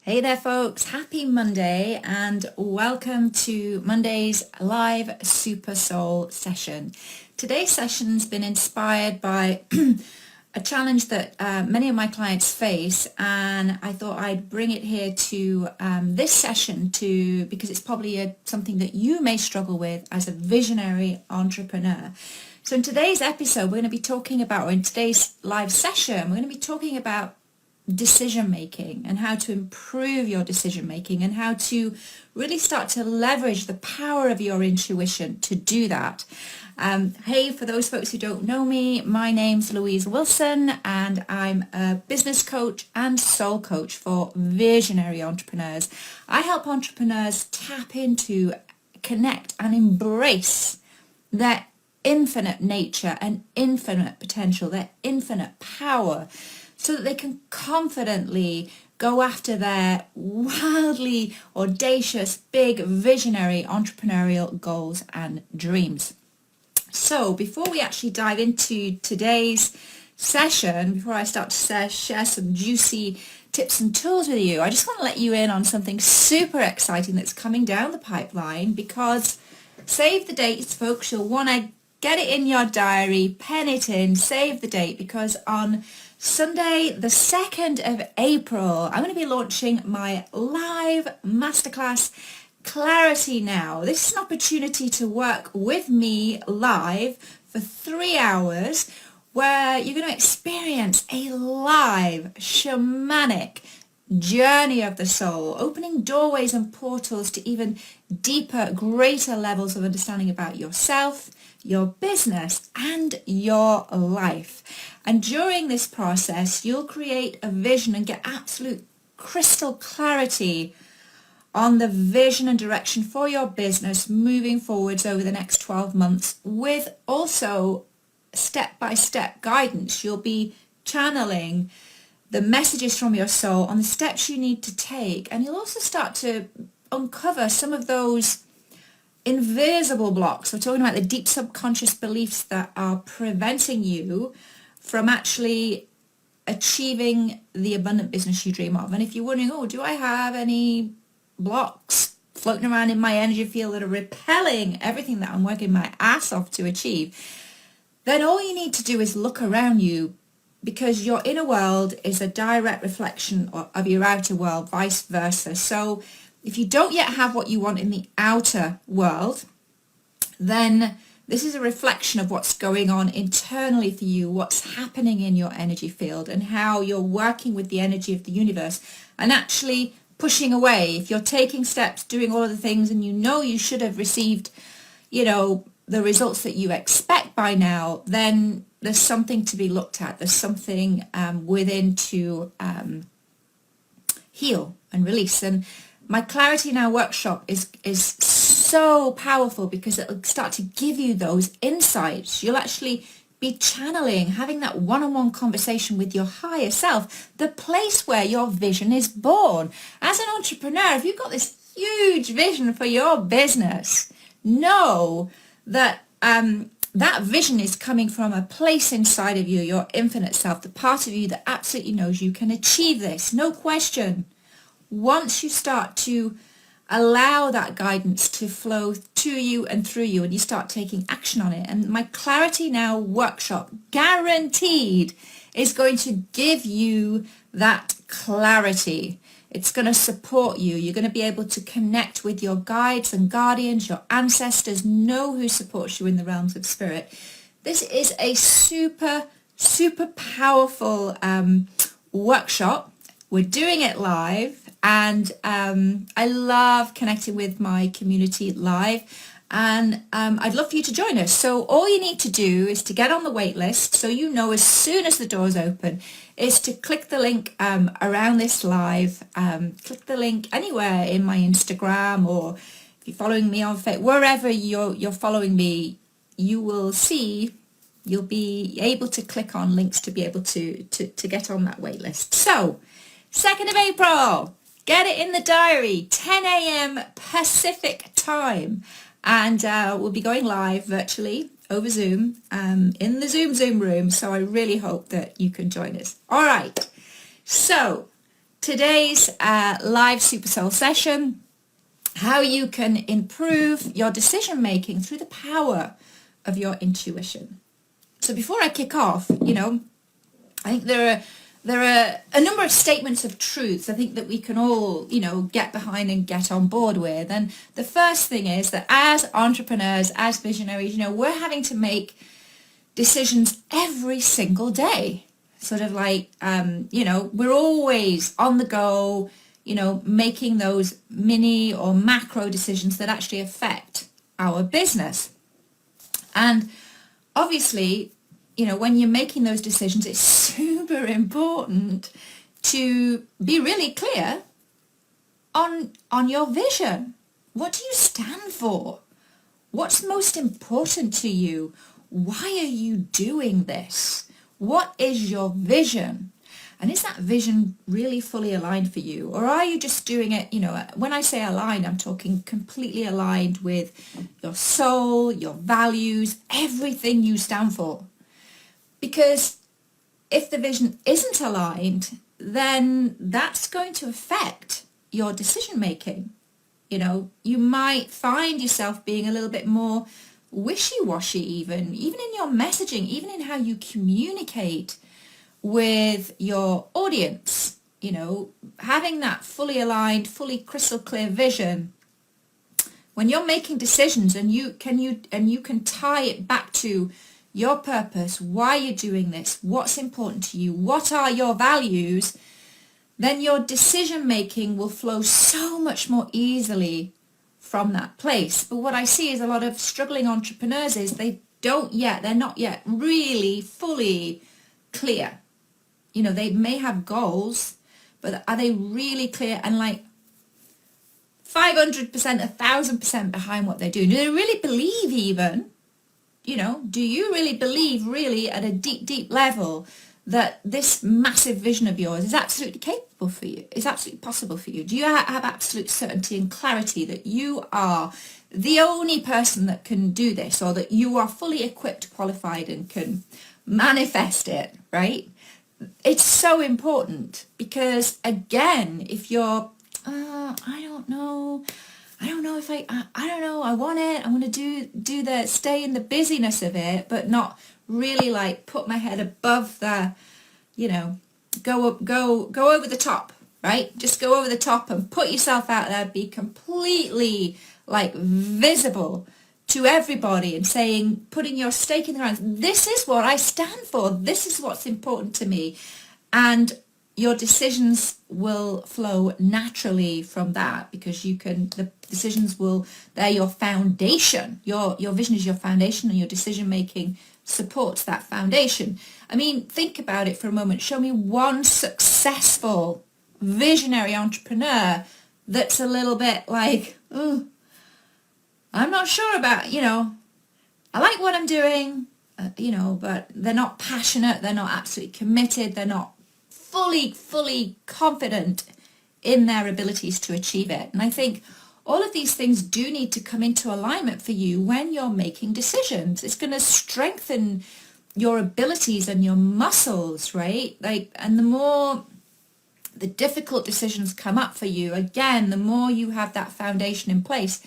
Hey there folks, happy Monday and welcome to Monday's live Super Soul session. Today's session's been inspired by a challenge that many of my clients face, and I thought I'd bring it here to this session because it's probably something that you may struggle with as a visionary entrepreneur. So in today's episode we're going to be talking about, or in today's live session, we're going to be talking about decision making and how to improve your decision making and how to really start to leverage the power of your intuition to do that. Hey, for those folks who don't know me, my name's Louise Wilson and I'm a business coach and soul coach for visionary entrepreneurs. I help entrepreneurs tap into, connect and embrace their infinite nature and infinite potential, their infinite power, so that they can confidently go after their wildly audacious, big, visionary entrepreneurial goals and dreams. So before we actually dive into today's session, before I start to share some juicy tips and tools with you, I just want to let you in on something super exciting that's coming down the pipeline, because save the dates, folks. You'll want to get it in your diary, pen it in, save the date, because on Sunday, the 2nd of April, I'm going to be launching my live masterclass, Clarity Now. This is an opportunity to work with me live for 3 hours, where you're going to experience a live shamanic journey of the soul, opening doorways and portals to even deeper, greater levels of understanding about yourself, your business and your life. And during this process, you'll create a vision and get absolute crystal clarity on the vision and direction for your business moving forwards over the next 12 months, with also step-by-step guidance. You'll be channeling the messages from your soul on the steps you need to take, and you'll also start to uncover some of those invisible blocks. We're talking about the deep subconscious beliefs that are preventing you from actually achieving the abundant business you dream of. And if you're wondering, oh, do I have any blocks floating around in my energy field that are repelling everything that I'm working my ass off to achieve, then all you need to do is look around you, because your inner world is a direct reflection of your outer world, vice versa. So if you don't yet have what you want in the outer world, then this is a reflection of what's going on internally for you, what's happening in your energy field, and how you're working with the energy of the universe and actually pushing away. If you're taking steps, doing all of the things, and you know you should have received, the results that you expect by now, then there's something to be looked at. There's something within to heal and release. And my Clarity Now workshop is so powerful, because it'll start to give you those insights. You'll actually be channeling, having that one-on-one conversation with your higher self, the place where your vision is born. As an entrepreneur, if you've got this huge vision for your business, know that that vision is coming from a place inside of you, your infinite self, the part of you that absolutely knows you can achieve this, no question. Once you start to allow that guidance to flow to you and through you, and you start taking action on it, and my Clarity Now workshop, guaranteed, is going to give you that clarity. It's going to support you. You're going to be able to connect with your guides and guardians, your ancestors, know who supports you in the realms of spirit. This is a super, super powerful workshop. We're doing it live, and I love connecting with my community live, and I'd love for you to join us. So all you need to do is to get on the wait list, so you know as soon as the doors open, is to click the link around this live. Click the link anywhere in my Instagram, or if you're following me on Facebook, wherever you're following me, you'll be able to click on links to be able to get on that wait list. So 2nd of April, get it in the diary, 10 a.m. Pacific time, and we'll be going live virtually over Zoom, in the Zoom room, so I really hope that you can join us. All right, so today's live Super Soul session, how you can improve your decision making through the power of your intuition. So before I kick off, I think there are a number of statements of truths I think that we can all, get behind and get on board with. And the first thing is that as entrepreneurs, as visionaries, we're having to make decisions every single day. Sort of like, we're always on the go, making those mini or macro decisions that actually affect our business. And obviously, when you're making those decisions, it's super important to be really clear on your vision. What do you stand for? What's most important to you? Why are you doing this? What is your vision? And is that vision really fully aligned for you? Or are you just doing it, when I say aligned, I'm talking completely aligned with your soul, your values, everything you stand for. Because if the vision isn't aligned, then that's going to affect your decision making. You might find yourself being a little bit more wishy-washy even in your messaging, even in how you communicate with your audience. Having that fully aligned, fully crystal clear vision, when you're making decisions and you can tie it back to your purpose, why you're doing this, what's important to you, what are your values, then your decision making will flow so much more easily from that place. But what I see is a lot of struggling entrepreneurs is they're not yet really fully clear. They may have goals, but are they really clear and like 500%, 1,000% behind what they're doing? Do they really believe even, do you really believe really at a deep, deep level that this massive vision of yours is absolutely capable for you, is absolutely possible for you? Do you have absolute certainty and clarity that you are the only person that can do this, or that you are fully equipped, qualified, and can manifest it, right? It's so important because, again, if you're, I don't know if I want it, I want to stay in the busyness of it, but not really like put my head above the, go over the top, right? Just go over the top and put yourself out there, be completely like visible to everybody and putting your stake in the ground. This is what I stand for. This is what's important to me. And your decisions will flow naturally from that, because the decisions they're your foundation. Your vision is your foundation, and your decision making supports that foundation. I mean, think about it for a moment. Show me one successful visionary entrepreneur that's a little bit like, oh, I'm not sure about, I like what I'm doing, but they're not passionate, they're not absolutely committed, they're not fully confident in their abilities to achieve it. And I think all of these things do need to come into alignment for you when you're making decisions. It's going to strengthen your abilities and your muscles, right? And the more the difficult decisions come up for you, again, the more you have that foundation in place,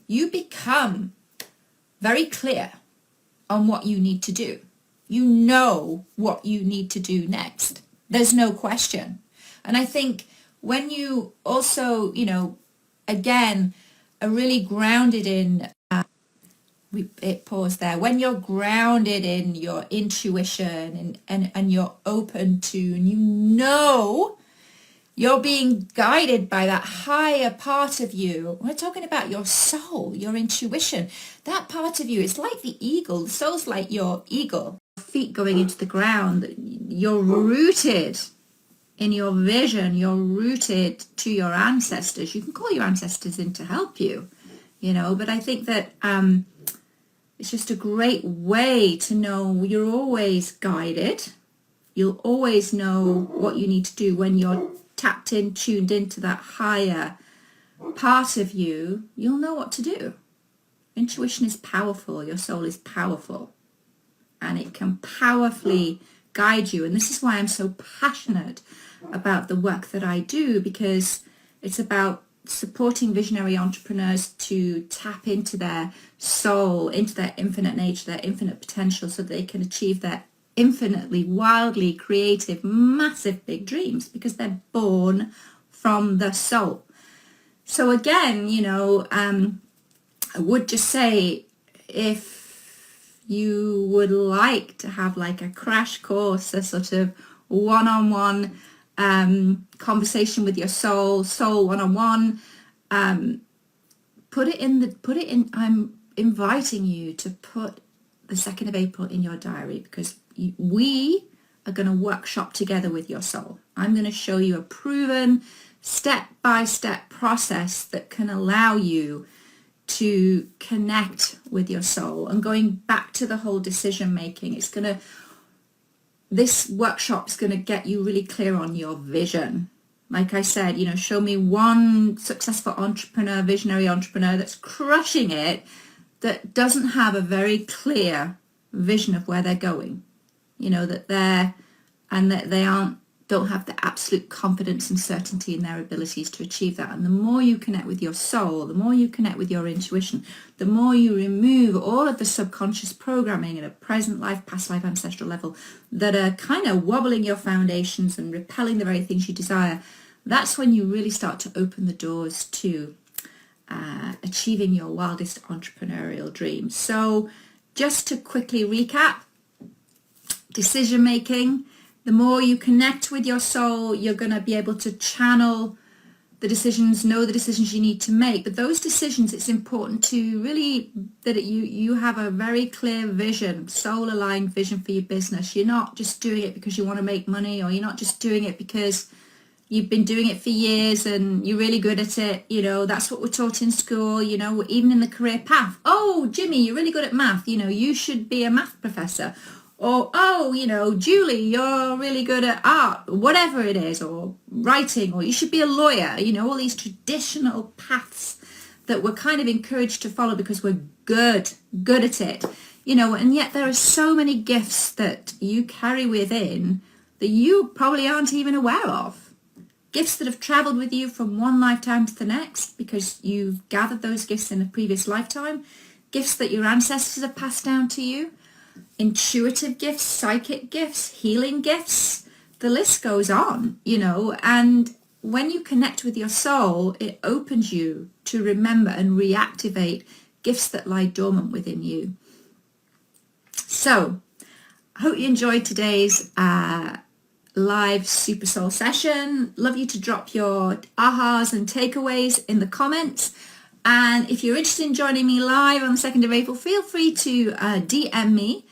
you become very clear on what you need to do. You know what you need to do next. There's no question. And I think when you also, again, are really grounded in, when you're grounded in your intuition and you're open to, and you're being guided by that higher part of you. We're talking about your soul, your intuition. That part of you, it's like the eagle. The soul's like your eagle. Feet going into the ground. You're rooted in your vision. You're rooted to your ancestors. You can call your ancestors in to help you, but I think that it's just a great way to know you're always guided. You'll always know what you need to do when you're tapped in, tuned into that higher part of you. You'll know what to do. Intuition is powerful. Your soul is powerful, and it can powerfully guide you. And this is why I'm so passionate about the work that I do, because it's about supporting visionary entrepreneurs to tap into their soul, into their infinite nature, their infinite potential, so they can achieve their infinitely, wildly creative, massive, big dreams, because they're born from the soul. So again, you know, I would just say, if you would like to have like a crash course, a sort of one-on-one conversation with your soul one-on-one, put it in, I'm inviting you to put the 2nd of April in your diary, because we are going to workshop together with your soul. I'm going to show you a proven step-by-step process that can allow you to connect with your soul. And going back to the whole decision making, this workshop is going to get you really clear on your vision. Like I said, you know, show me one successful entrepreneur, visionary entrepreneur that's crushing it, that doesn't have a very clear vision of where they're going. You know, that they don't have the absolute confidence and certainty in their abilities to achieve that. And the more you connect with your soul, the more you connect with your intuition, the more you remove all of the subconscious programming at a present life, past life, ancestral level that are kind of wobbling your foundations and repelling the very things you desire, that's when you really start to open the doors to achieving your wildest entrepreneurial dreams. So just to quickly recap, decision making. The more you connect with your soul, you're going to be able to channel the decisions, know the decisions you need to make. But those decisions, it's important to really, that you have a very clear vision, soul-aligned vision for your business. You're not just doing it because you want to make money, or you're not just doing it because you've been doing it for years and you're really good at it. You know, that's what we're taught in school, you know, even in the career path. Oh, Jimmy, you're really good at math. You know, you should be a math professor. Or, oh, you know, Julie, you're really good at art, whatever it is, or writing, or you should be a lawyer. You know, all these traditional paths that we're kind of encouraged to follow because we're good at it. You know, and yet there are so many gifts that you carry within that you probably aren't even aware of. Gifts that have traveled with you from one lifetime to the next because you've gathered those gifts in a previous lifetime. Gifts that your ancestors have passed down to you. Intuitive gifts, psychic gifts, healing gifts, the list goes on, you know. And when you connect with your soul, it opens you to remember and reactivate gifts that lie dormant within you. So I hope you enjoyed today's live Super Soul session. Love you to drop your ahas and takeaways in the comments. And if you're interested in joining me live on the 2nd of April, feel free to DM me.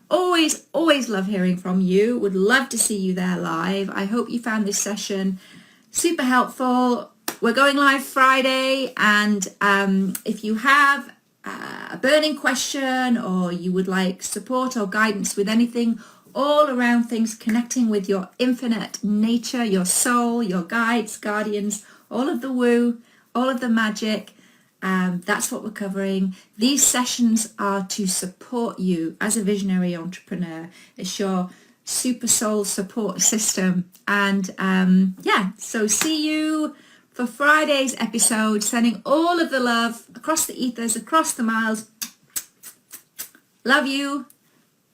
Always love hearing from you. Would love to see you there live. I hope you found this session super helpful. We're going live Friday, and if you have a burning question, or you would like support or guidance with anything all around things connecting with your infinite nature, your soul, your guides, guardians, all of the woo, all of the magic, that's what we're covering. These sessions are to support you as a visionary entrepreneur. It's your super soul support system. And so see you for Friday's episode. Sending all of the love across the ethers, across the miles. Love you.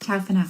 Ciao for now.